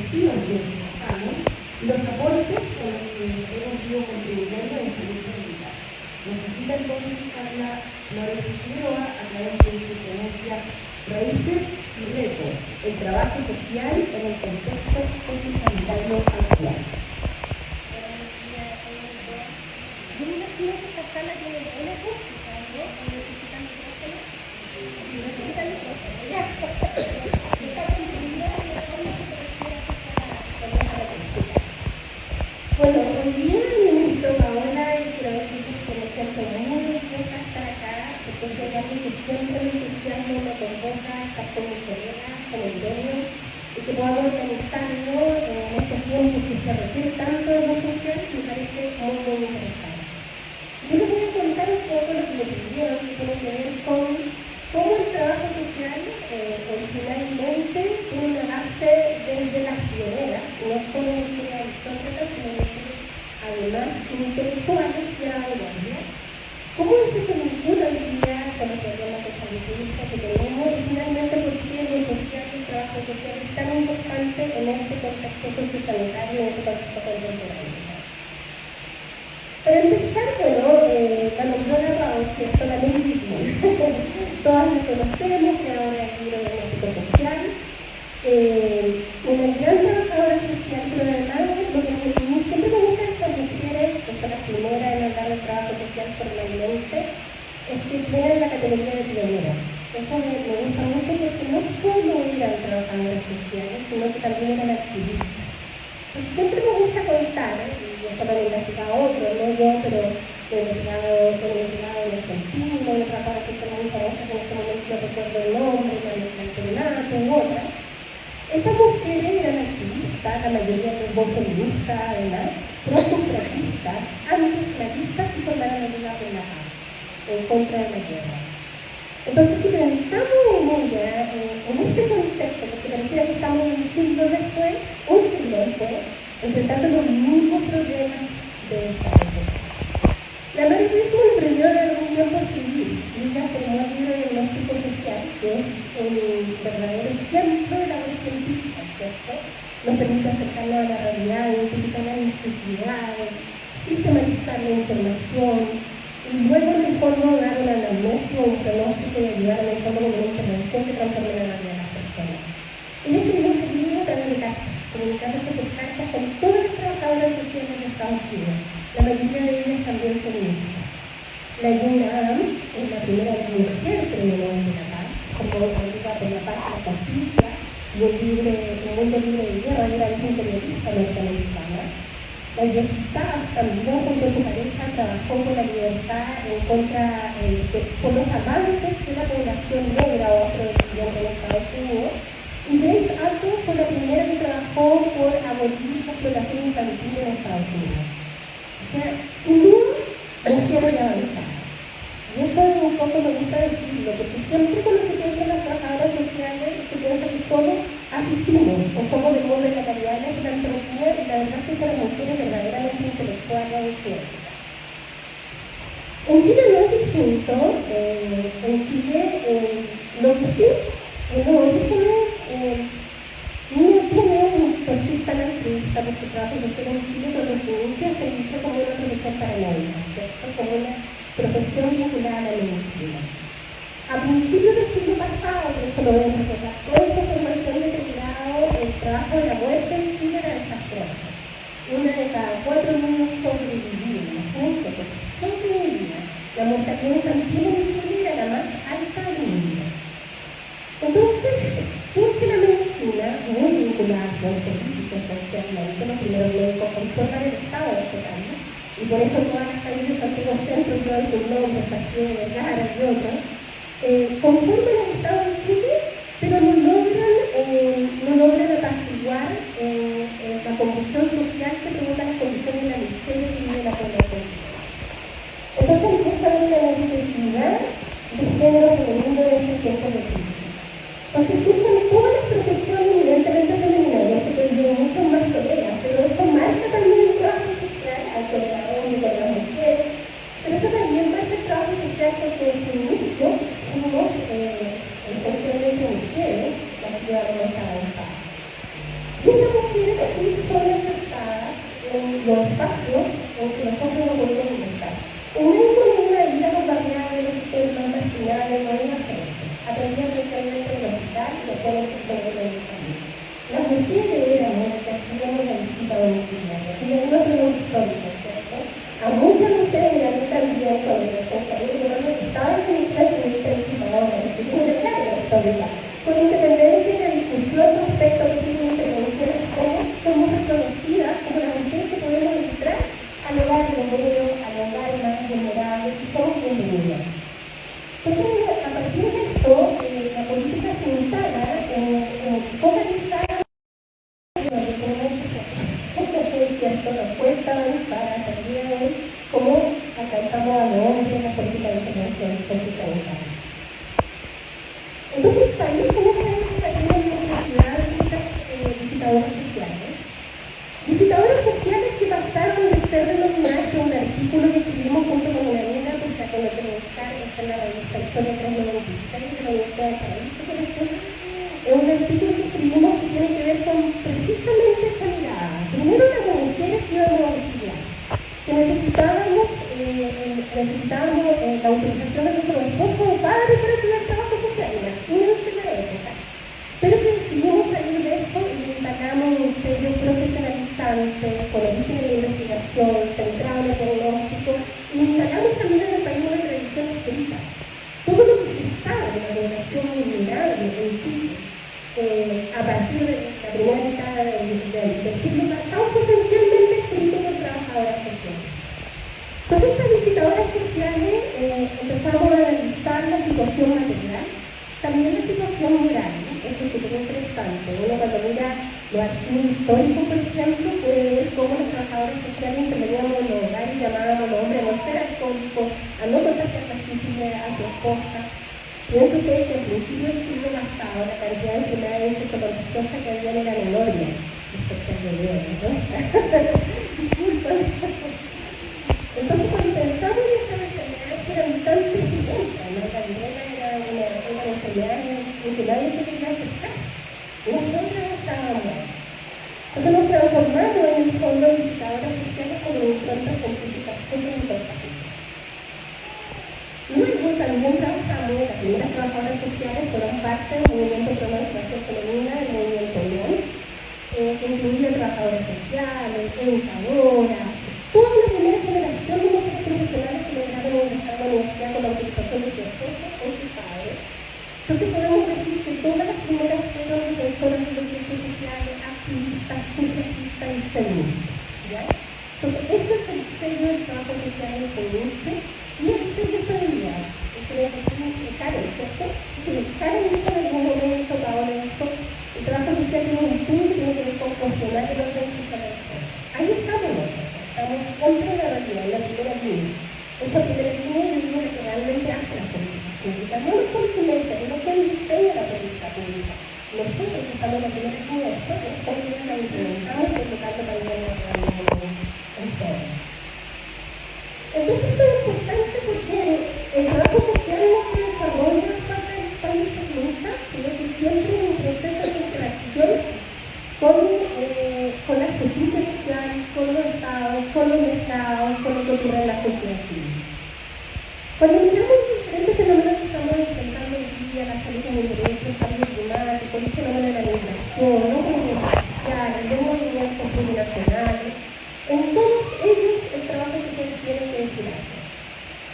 gestiones que trabajamos y los aportes con los que hemos ido contribuyendo en salud pública. Necesita entonces Carla Flores Figueroa a través de su ponencia Raíces y Retos, el trabajo social en el contexto sociosanitario actual. Yo me imagino que esta sala tiene una acústica, ¿no? ¿O necesitan micrófono? Necesitan micrófono, ya. Está construida de la forma que se refiere a la acústica. Bueno, hoy día mi ministro Paola, y quiero decirles que me siento muy orgullosa de estar acá, porque soy alguien que siempre me entusiasma, me convoca a estar con mis colegas, con el gremio, y que podamos organizarlo en estos tiempos que se requiere tanto de lo social, me parece muy, muy interesante. Yo les voy a contar un poco lo que me pidieron, que tiene que ver con cómo el trabajo social originalmente tiene una base desde las pioneras, no solo en historia aristócrata, sino que además intelectuales y a la vanguardia. ¿Cómo eso se vincula hoy día con los problemas de salud pública que tenemos originalmente? ¿Por qué lo social y el trabajo social es tan importante en este contexto sociosanitario, en este contexto contemporáneo? Para empezar, bueno, la nombró la Raúl, ¿cierto? La lingüismo. Todas la conocemos, creadora del libro diagnóstico social, una gran trabajadora social, pero además lo que siempre me gusta de estas mujeres, que son las primeras en hablar del trabajo social formalmente, es que tienen la categoría de pionera. Eso me gusta mucho porque no solo eran trabajadoras sociales, sino que también eran activistas. Entonces, siempre me gusta contar, y esto lo han investigado otros, no yo, pero lo he investigado en Argentina, una trabajadora social muy famosa que en este momento no recuerdo el nombre, Marina u otras. Estas mujeres eran activistas, la mayoría de voz feminista además, prosufragistas, antiesclavistas y formaron la Liga de la Paz en contra de la guerra. Entonces, si pensamos en ella, en este contexto, porque pareciera que estamos un siglo después, enfrentando los mismos problemas de desarrollo. La Mary Wiseman aprendió de algún tiempo a escribir, y ella formó el libro de diagnóstico social, que es un verdadero ejemplo de la voz científica, ¿cierto? Nos permite acercarnos a la realidad, identificar las necesidades, sistematizar la información, y luego en el fondo dar una anamnesis o un pronóstico y ayudar en el fondo con una intervención que transforme la vida de las personas. Ella escribió ese libro a través de cartas, comunicándose por cartas con todas las trabajadoras sociales de Estados Unidos, la mayoría de ellas también feministas. La Jane Addams es la primera mujer premio Nobel de la Paz, como política por la paz y la justicia, y un mundo libre de guerra, era imperialista norteamericana. La Yesita también, junto a su pareja, trabajó por la libertad en contra, por los avances de la población negra o afrodescendiente en Estados Unidos. Y Grace Atwood fue la primera que trabajó por abolir la explotación infantil en Estados Unidos. O sea, sin duda, mujeres avanzadas. Y eso un poco me gusta decirlo, porque siempre cuando se piensa en las trabajadoras sociales, se piensa que solo asistimos o somos del mundo de la calidad de la filantropía, y la verdad es que las mujeres verdaderamente intelectuales y científicas. En Chile no es distinto. En Chile, lo que sí, los orígenes no tiene un perfil tan altruista, porque el trabajo social en Chile cuando se inicia se inicia como una profesión paramédica, ¿cierto? Como una profesión vinculada a la medicina. A principios del siglo pasado, por esto lo voy a recordar, toda esa formación de pregrado, el trabajo de la muerte en Chile era desastroso. Una de cada 4 niños sobrevivía, imagínense, porque sobrevivía. La mortalidad infantil en Chile era la más alta del mundo. Entonces, surge la medicina, muy vinculada con políticos, socialmente, los primeros médicos conforman el Estado de este país, y por eso todas las calles de Santiago Centro, todos sus nombres, así de Gara y otros, conforman el Estado de Chile, pero no logran apaciguar la convulsión social que provoca las condiciones de la miseria que vive la población. Entonces empieza a haber una necesidad de género femenino en este tiempo de crisis. Entonces surgen todas las profesiones evidentemente femeninas, ya se perdió mucho más colegas, pero esto marca también el trabajo social, al colega hombre, con las mujeres, pero esto también marca el trabajo social porque desde su inicio fuimos esencialmente mujeres las que llevaron esta avanzada. Y estas mujeres los espacios en que nosotros no podemos inventar. Un médico no iba a ir a los barriales, los sistemas marginales, no iba a hacer eso. Aprendía especialmente en el hospital y después en el medicamento. Las mujeres éramos las que hacíamos la visita domiciliaria. Y es una pregunta histórica, ¿cierto? A muchas mujeres, y a mí también, cuando yo estaba en mi clase de intensivadora, que es una carga histórica, con independencia de la discusión respecto a qué tipo de intervenciones somos reconocidas como las mujeres que podemos entrar al hogar obrero, al hogar más vulnerable, y somos bienvenidas. Entonces, a partir de eso, la política se instala en focalizar es cierto, nos cuesta avanzar hasta el día de hoy cómo alcanzamos a los hombres en la política de intervención sociosanitaria. Entonces, el país en esa época tiene necesidad de visitadoras sociales. Visitadoras sociales que pasaron de ser denominadas un artículo que escribimos junto con una amiga, pues a que lo tengo que buscar, está en la revista Historia 396 de la Universidad de Paraíso, por ejemplo. Es un artículo que escribimos que tiene que ver con precisamente esa mirada. Primero, las mujeres que íbamos a auxiliar, que necesitábamos la autorización de nuestro esposo o padre para estudiar trabajo social, imagínense la época. Pero que decidimos salir de eso y instalamos un sello profesionalizante, con origen en la investigación, centrado en el diagnóstico, y instalamos también en el país una tradición escrita. Todo lo que se sabe de la población vulnerable en Chile, a partir de la primera mitad del siglo pasado, fue esencialmente escrito por trabajadoras sociales. Entonces, estas visitadoras sociales empezamos a analizar la situación material, también la situación moral, ¿no? Eso es súper interesante. Uno cuando mira los archivos históricos, por ejemplo, puede ver cómo los trabajadores sociales interveníamos en los hogares y llamábamos a los hombres a no ser alcohólicos, a no contagiar la sífilis a su esposa. Pienso ustedes que al principio del siglo pasado la cantidad de enfermedades infectocontagiosas que había era enorme respecto al gobierno, ¿no? Disculpa. Entonces, cuando pensamos en esas enfermedades que eran tan peligrosas, ¿no? La viruela era una enfermedad en que nadie se quería aceptar. Nosotros estábamos. Entonces nos transformamos en el fondo de visitadoras sociales como una impronta científica súper importante. Luego también trabajamos, las primeras trabajadoras sociales fueron parte del movimiento de emancipación femenina, del movimiento UNAM, que incluía trabajadoras sociales, educadoras, toda la primera generación de mujeres profesionales que lograron ingresar a la universidad con la autorización de su esposo o su padre. Entonces podemos decir que todas las primeras fueron defensoras de los derechos sociales, activistas, sufragistas y feministas. ¿Ya? Entonces ese es el sello del trabajo social en el feminista y el sello familiar. Creo que tiene Karen, ¿cierto? Si Karen dijo en algún momento, ahora esto, el trabajo social tiene un estudio que tiene que ver con cuestionar el orden social de las cosas. Ahí estamos nosotros, estamos siempre en la realidad, en la primera línea. Esa primera línea yo digo que realmente hace las políticas públicas, no los policymakers, no quien diseña la política pública. Nosotros que estamos en la primera línea, nosotros somos quienes la implementamos, colocando también en enfermos. Entonces esto es importante porque el trabajo social no se desarrolla para los países nunca, sino que siempre es un proceso de interacción con la justicia social, con los estados, con los mercados, con lo que ocurre en la sociedad civil. Cuando miramos los diferentes fenómenos que estamos enfrentando hoy día, la salud como un derecho, el cambio climático, el fenómeno de la migración, los movimientos sociales, los movimientos plurinacionales, en todos ellos el trabajo social tiene que decir algo.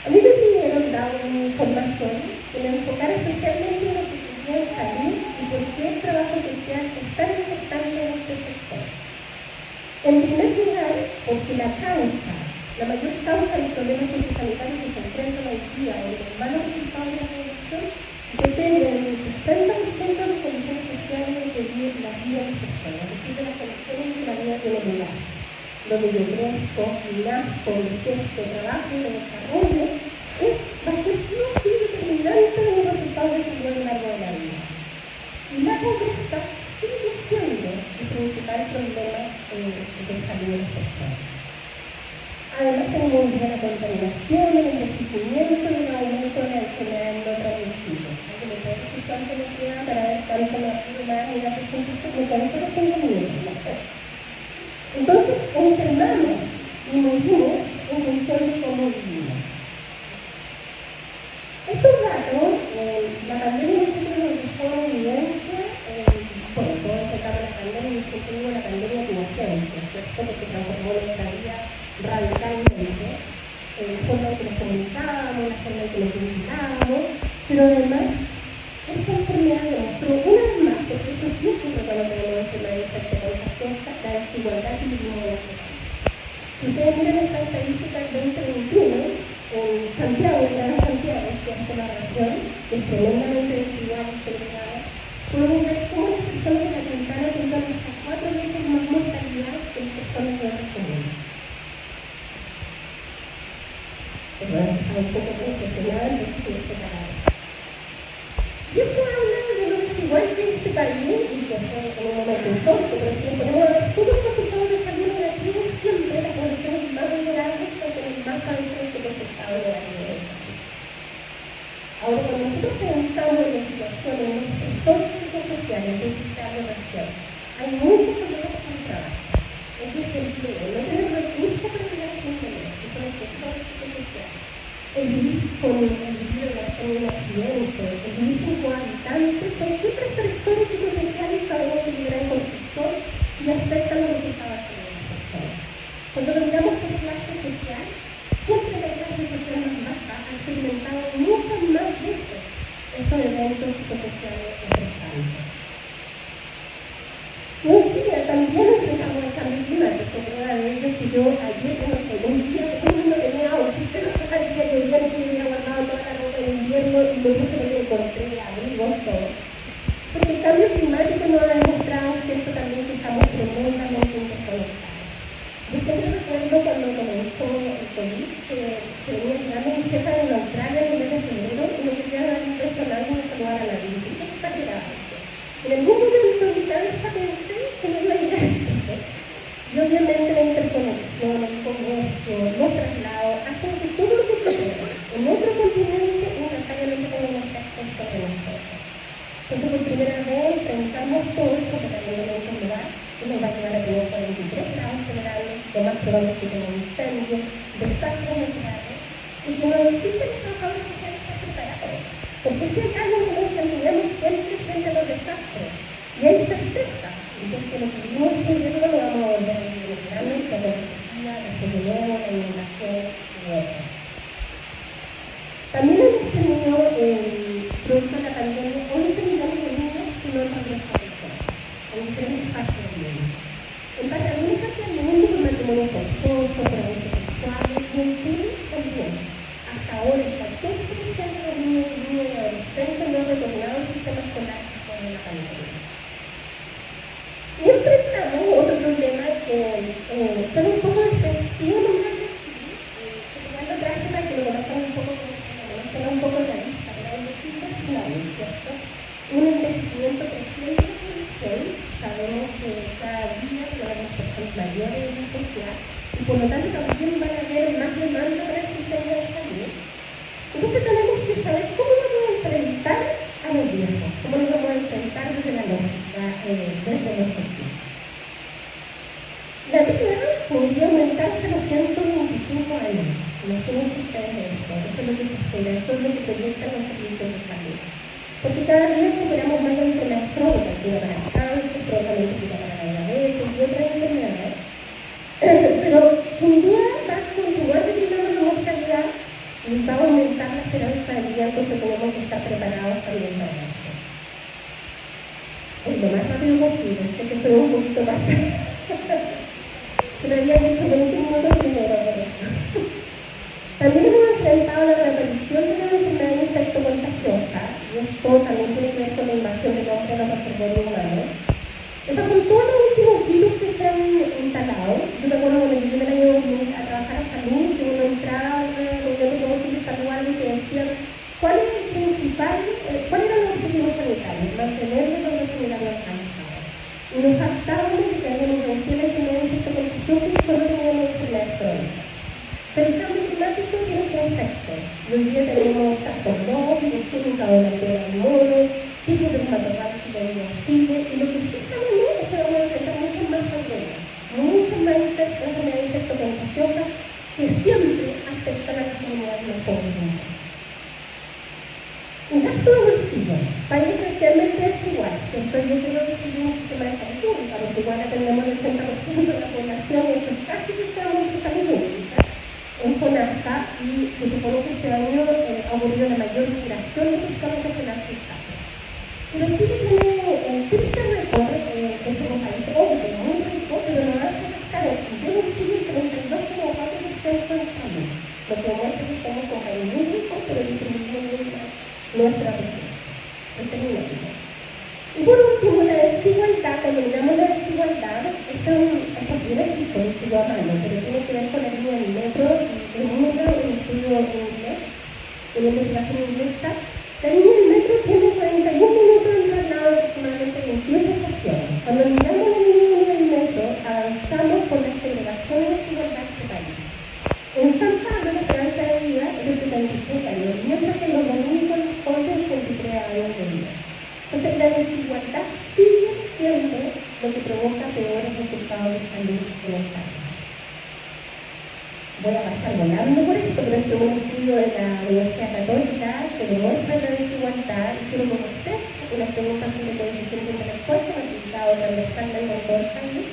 A mí me pidieron dar una información que me enfocara especialmente en lo que quería salir y por qué el trabajo social es tan importante en este sector. En primer lugar, porque la mayor causa del problema sociosanitario que se enfrenta hoy día en los malos resultados de la población depende del 60% de las condiciones sociales en que viven las vidas de las personas, es decir, de las condiciones en que la vida tiene lugar. Donde yo crezco, nazco, detesto, trabajo y desarrollo, va a ser sí o sí determinante de los resultados de su vida a lo largo de la vida. Y la pobreza sigue siendo el principal problema de salud de las personas. Además tenemos hoy día la contaminación, el envejecimiento y el aumento de la enfermedad no transmisible. ¿Alguien me puede decir cuánto me queda para ver cuánto me afirma y la presentación? Me quedan solo 5 minutos. Entonces, enfermamos restringimos en función de cómo vivimos. Estos datos, la pandemia nosotros nos dejó en evidencia, bueno, todo enfocado a la pandemia, y nosotros la pandemia como urgencia, ¿cierto? Porque transformó nuestra vida radicalmente, la forma en que nos comunicábamos, la forma en que nos vinculábamos, pero además, esta enfermedad demostró una vez más, porque eso sí ocurre cuando tenemos enfermedades contagiosa, la desigualdad que vivimos en este país. Si ustedes miran esta estadística del 2021, en Santiago, en Gran Santiago, que es la región, que es tremendamente desigual y segregada, podemos ver cómo las personas de la Quintana tienen hasta 4 veces más mortalidad que las personas de otras comunas. Pero bueno, está un poco cuestionada, entonces se separaron. Y eso habla de lo desigual que es este país, y que fue en un momento histórico, pero si nos ponemos a ver todos los resultados de salud negativos, siempre las poblaciones más vulnerables son quienes más padecen este estado negativo de salud. Ahora, cuando nosotros pensamos en la situación, en los estresores psicosociales de esta relación, hay muchos problemas con el trabajo. Es desempleo, no tener recursos para llegar a fin de mes, que son estresores psicosociales. El vivir con el vivir en un accidente, el vivir sin cohabitantes, son siempre estresores psicosociales que sabemos que liberan cortisol y afectan los resultados de las personas. Cuando lo miramos por clase social, siempre la clase social más baja ha experimentado muchas más veces estos eventos psicosociales estresantes. Hoy día también enfrentamos el cambio climático, prueba de ello que yo ayer, un día, no tenía outfit, pero al día que hoy día me había guardado toda la ropa de invierno y luego se me encontré abrigos, todo. Porque el cambio climático nos ha demostrado, ¿cierto?, también que estamos tremendamente interconectados. Yo siempre recuerdo cuando comenzó el COVID, que venía llegando mi jefa en Australia en el mes de febrero y me quería dar un beso largo y me saludar a la vida. Y exageraba. En algún momento en mi cabeza pensé que no iba a llegar a Chile. Y obviamente la interconexión, el comercio, los traslados, hacen que todo lo que ocurre en otro continente necesariamente tenga un efecto sobre nosotros. Entonces, por primera vez enfrentamos todo eso que también en un lugar que nos va a llevar a tener 43 grados generales, lo más probable es que tenga incendios, desastres naturales, y que nos existen los trabajadores sociales para preparados. Porque si hay algo que nos entendemos siempre frente a los desastres, y hay certeza, y es que lo que vivimos este invierno lo vamos a volver a vivir en verano, con la sequía, la sequía, la inundación y otras. También hemos tenido, producto de la pandemia, 11 millones de niños que no han regresado en diferentes partes del mundo. En algunas partes del mundo por matrimonio forzoso, por abusos sexuales, y en Chile también. Hasta ahora el 14% de los niños y adolescentes no han retornado al sistema escolar después de la pandemia. Y enfrentamos otro problema que son un poco despectivos nombres así, que ya lo traje para que lo conozcan un poco, un poco la lista, pero hay distintos planes, ¿cierto? Un envejecimiento creciente de la población, sabemos que cada día tenemos personas mayores en la sociedad y por lo tanto también van a haber más demanda para el sistema de salud. Entonces tenemos que saber cómo vamos a enfrentar a los viejos, cómo nos vamos a enfrentar desde la lógica, desde lo social. La vida podría aumentar hasta los 125 años. Imagínense ustedes eso es lo que se espera, eso es lo que proyectan los servicios de salud. Porque cada día superamos más las enfermedades crónicas, que para el cáncer, probablemente que para la diabetes y otras enfermedades. Pero sin duda va a continuar declinando la mortalidad y va a aumentar la esperanza de vida, entonces tenemos que estar preparados también para esto. Es lo más rápido posible, sé que fue un poquito más. Pero habían hecho 20 minutos primero por eso. También hemos enfrentado la reaparición de la enfermedad infectocontagiosa, y esto también tiene que ver con la invasión del hombre en los reservorios humanos. Estos son todos los últimos virus que se han instalado. Yo me acuerdo cuando llegué en el año 2000 a trabajar a salud, que uno entraba a una reunión de conocimiento de salud y que decían cuál era el principal, cuál era el objetivo sanitario, mantenerlo donde se miraban los cansados. Y nos jactábamos de que habíamos vencido la enfermedad infectocontagiosa y solo teníamos enfermedades crónicas. Pero el cambio climático tiene su efecto. Y hoy día tenemos SARS-CoV-2, virus única o la del mono, tipos de dermatología en Chile, y lo que sí sabemos es que vamos a enfrentar muchas más pandemias, muchas más enfermedades infectocontagiosas cuando miramos la desigualdad, esto tiene que ser sigo a mano, pero tiene que ver con la línea del metro y el mundo, un estudio en inglés, una investigación inglesa. La línea del metro tiene 41 minutos de traslado, aproximadamente 28 estaciones. Cuando miramos la línea del metro, avanzamos con la segregación y desigualdad de este país. En San Pablo, la esperanza de vida es de 76 años, mientras que en los domingos los jóvenes 23 años de vida. Entonces, la desigualdad sigue siendo lo que provoca peores resultados de salud en el país. Voy a pasar volando por esto, pero esto es un estudio de la Universidad Católica que demuestra la desigualdad. Hicieron unos test, unas preguntas sobre coeficiente intelectual que han aplicado transversalmente en todo el país.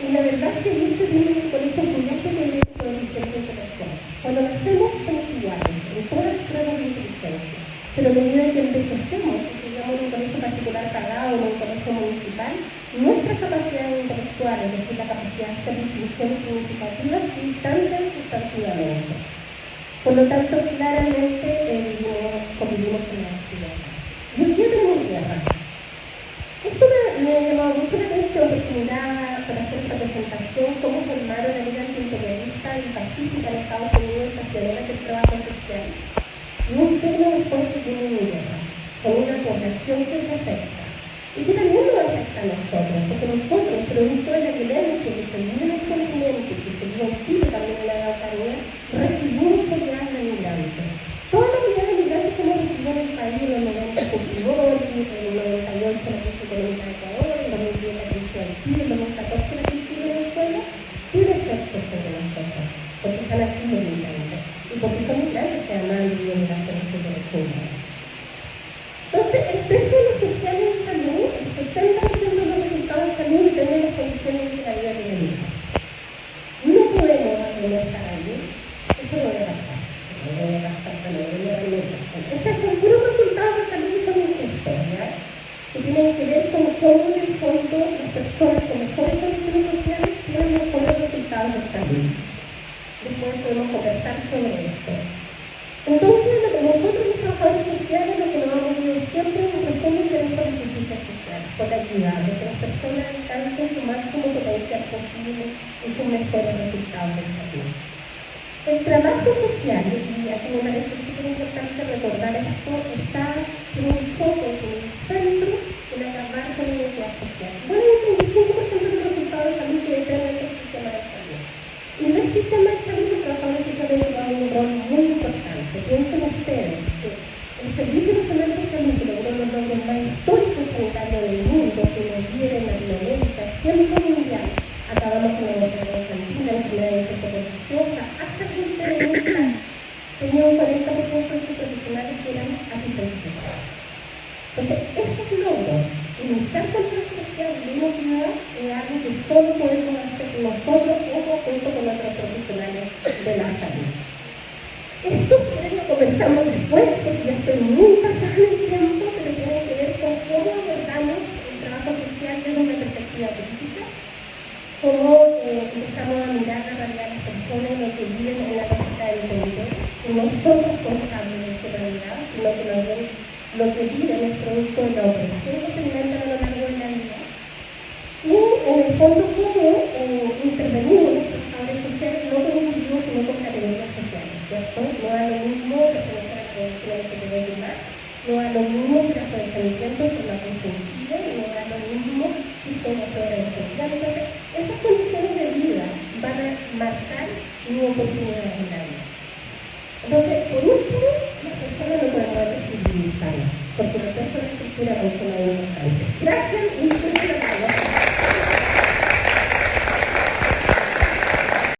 Y la verdad es que dice que el colegio estudiante tiene coeficiente intelectual. Cuando nacemos somos iguales en todas las pruebas de inteligencia, pero a medida que envejecemos, en un colegio particular pagado o en un colegio municipal, nuestras capacidades intelectuales, es decir, la capacidad de hacer distinciones significativas, se distancian sustantivamente. Por lo tanto, claramente convivimos con la desigualdad. Y hoy día tenemos guerra. Esto me llamó mucho la atención porque miraba para hacer esta presentación cómo formaron la Liga Antiimperialista y Pacífica en Estados Unidos, las pioneras del trabajo social. Y un siglo después se tiene una guerra con una población que se afecta y que también nos afecta a nosotros, porque nosotros, producto de la violencia que se vive en el continente, que se vive en Chile también en la Araucanía, recibimos oleadas de migrantes. Todas las oleadas de migrantes que hemos recibido en el país, en los 90 Fujimori, en el 98 la crisis económica de Ecuador, en el 2010 la crisis de Haití, en el 2014 la crisis de Venezuela, tiene efectos sobre nosotros, porque están aquí los migrantes, y porque son migrantes que además viven en las zonas de. Entonces, el peso de lo social en salud, el 60% de los resultados de salud depende de las condiciones de la vida que tenemos. No podemos estar allí, esto no debe pasar, Estos son puros resultados de salud que son injustos, ¿ya? Que tienen que ver con cómo en el fondo las personas con mejores condiciones sociales tienen mejores resultados de salud. Después podemos conversar sobre esto. Entonces, nosotros los trabajadores sociales lo que nos hemos movido siempre es un profundo interés por la justicia social, por la equidad, de que las personas alcancen su máximo potencial posible y sus mejores resultados de salud. El trabajo social, y aquí me parece súper importante recordar esto, está en un foco, en el centro en acabar con la inequidad social. Bueno, hay un 35% de los resultados de salud que dependen del sistema de salud. Y en el sistema de salud los trabajadores sociales juegan un rol muy importante. Piensen ustedes que el Servicio Nacional de Salud, que logró los logros más históricos sanitarios del mundo, que nos viene en Latinoamérica, siempre mundial, acabamos con la enfermedad infantil, la enfermedad infectiosa, hasta que tenía un 40% de sus profesionales que eran asistentes. Entonces, esos logros, y luchar contra la social de inocuidad, es algo que solo podemos hacer nosotros junto con otros profesionales de la salud. Esto si quieren lo conversamos después, porque ya estoy muy pasada en el tiempo, pero tiene que ver con cómo abordamos el trabajo social desde una perspectiva crítica, cómo empezamos a mirar la realidad de las personas, lo que viven en la lógica del entender, y no somos responsables de su realidad, sino que también lo que viven es producto de la opresión que experimentan a lo largo de la vida. Y en el fondo, cómo intervenimos los trabajadores sociales, no con individuos, sino con categorías sociales, ¿cierto? No da lo mismo pertenecer a la población LGTBI+, no da lo mismo si las padecimientos son más sensibles, no da lo mismo si somos adolescentes. Entonces, esas condiciones de vida van a marcar mi oportunidad en la